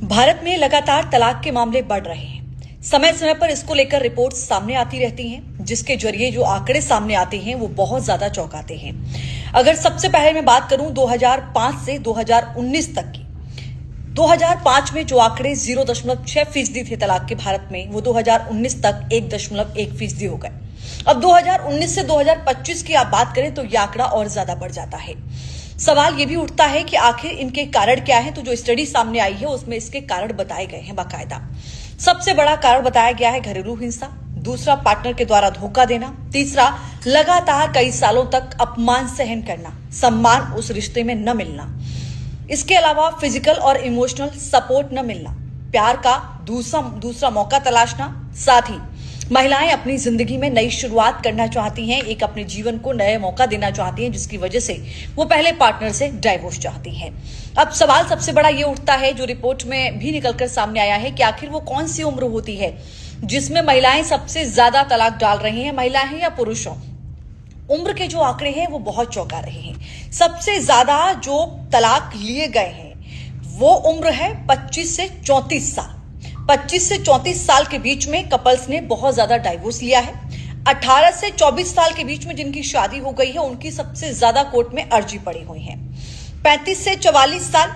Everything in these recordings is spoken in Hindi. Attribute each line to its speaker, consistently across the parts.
Speaker 1: भारत में लगातार तलाक के मामले बढ़ रहे हैं। समय समय पर इसको लेकर रिपोर्ट्स सामने आती रहती हैं, जिसके जरिए जो आंकड़े सामने आते हैं वो बहुत ज्यादा चौंकाते हैं। अगर सबसे पहले मैं बात करूं 2005 से 2019 तक की, 2005 में जो आंकड़े 0.6% थे तलाक के भारत में, वो 2019 तक 1.1% हो गए। अब 2019 से 2025 की आप बात करें तो यह आंकड़ा और ज्यादा बढ़ जाता है। सवाल यह भी उठता है कि आखिर इनके कारण क्या है। तो जो स्टडी सामने आई है उसमें इसके कारण बताए गए हैं बाकायदा। सबसे बड़ा कारण बताया गया है घरेलू हिंसा, दूसरा पार्टनर के द्वारा धोखा देना, तीसरा लगातार कई सालों तक अपमान सहन करना, सम्मान उस रिश्ते में न मिलना, इसके अलावा फिजिकल और इमोशनल सपोर्ट न मिलना, प्यार का दूसरा मौका तलाशना, साथ ही महिलाएं अपनी जिंदगी में नई शुरुआत करना चाहती हैं, एक अपने जीवन को नया मौका देना चाहती हैं, जिसकी वजह से वो पहले पार्टनर से डाइवोर्स चाहती हैं। अब सवाल सबसे बड़ा ये उठता है, जो रिपोर्ट में भी निकलकर सामने आया है, कि आखिर वो कौन सी उम्र होती है जिसमें महिलाएं सबसे ज्यादा तलाक डाल रही हैं, महिला हैं या पुरुष हो। उम्र के जो आंकड़े हैं वो बहुत चौंका रहे हैं। सबसे ज्यादा जो तलाक लिए गए हैं वो उम्र है 25 से 34 साल। 25 से 34 साल के बीच में कपल्स ने बहुत ज्यादा डाइवोर्स लिया है। 18 से 24 साल के बीच में जिनकी शादी हो गई है उनकी सबसे ज्यादा कोर्ट में अर्जी पड़ी हुई है। 35 से 44 साल,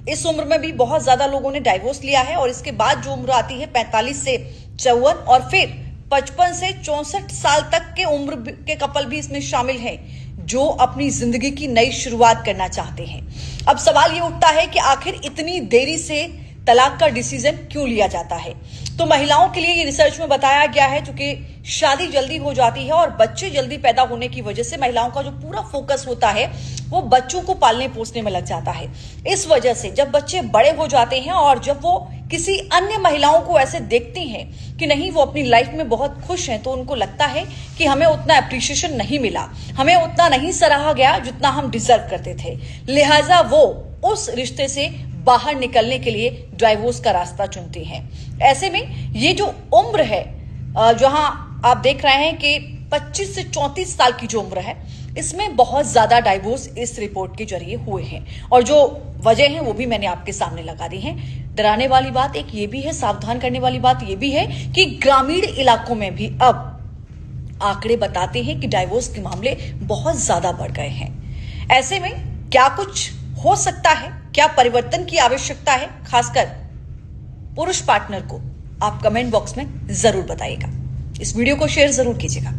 Speaker 1: इस उम्र में भी बहुत ज्यादा लोगों ने डाइवोर्स लिया है। और इसके बाद जो उम्र आती है 45 से 54 और फिर 55 से 64 साल तक के उम्र के कपल भी इसमें शामिल हैं, जो अपनी जिंदगी की नई शुरुआत करना चाहते हैं। अब सवाल ये उठता है कि आखिर इतनी देरी से तलाक का डिसीजन क्यों लिया जाता है। तो महिलाओं के लिए ये रिसर्च में बताया गया है, क्योंकि शादी जल्दी हो जाती है और बच्चे जल्दी पैदा होने की वजह से महिलाओं का जो पूरा फोकस होता है वो बच्चों को पालने पोसने में लग जाता है। इस वजह से जब बच्चे बड़े हो जाते हैं और जब वो किसी अन्य महिलाओं को ऐसे देखती हैं कि नहीं वो अपनी लाइफ में बहुत खुश हैं, तो उनको लगता है कि हमें उतना अप्रिशिएशन नहीं मिला, हमें उतना नहीं सराहा गया जितना हम डिजर्व करते थे, लिहाजा वो उस रिश्ते से बाहर निकलने के लिए डाइवोर्स का रास्ता चुनती हैं। ऐसे में ये जो उम्र है, जहां आप देख रहे हैं कि 25 से 34 साल की जो उम्र है, इसमें बहुत ज्यादा डाइवोर्स इस रिपोर्ट के जरिए हुए हैं। और जो वजह है वो भी मैंने आपके सामने लगा दी है। डराने वाली बात एक ये भी है, सावधान करने वाली बात ये भी है कि ग्रामीण इलाकों में भी अब आंकड़े बताते हैं कि डाइवोर्स के मामले बहुत ज्यादा बढ़ गए हैं। ऐसे में क्या कुछ हो सकता है, क्या परिवर्तन की आवश्यकता है, खासकर पुरुष पार्टनर को, आप कमेंट बॉक्स में जरूर बताइएगा। इस वीडियो को शेयर जरूर कीजिएगा।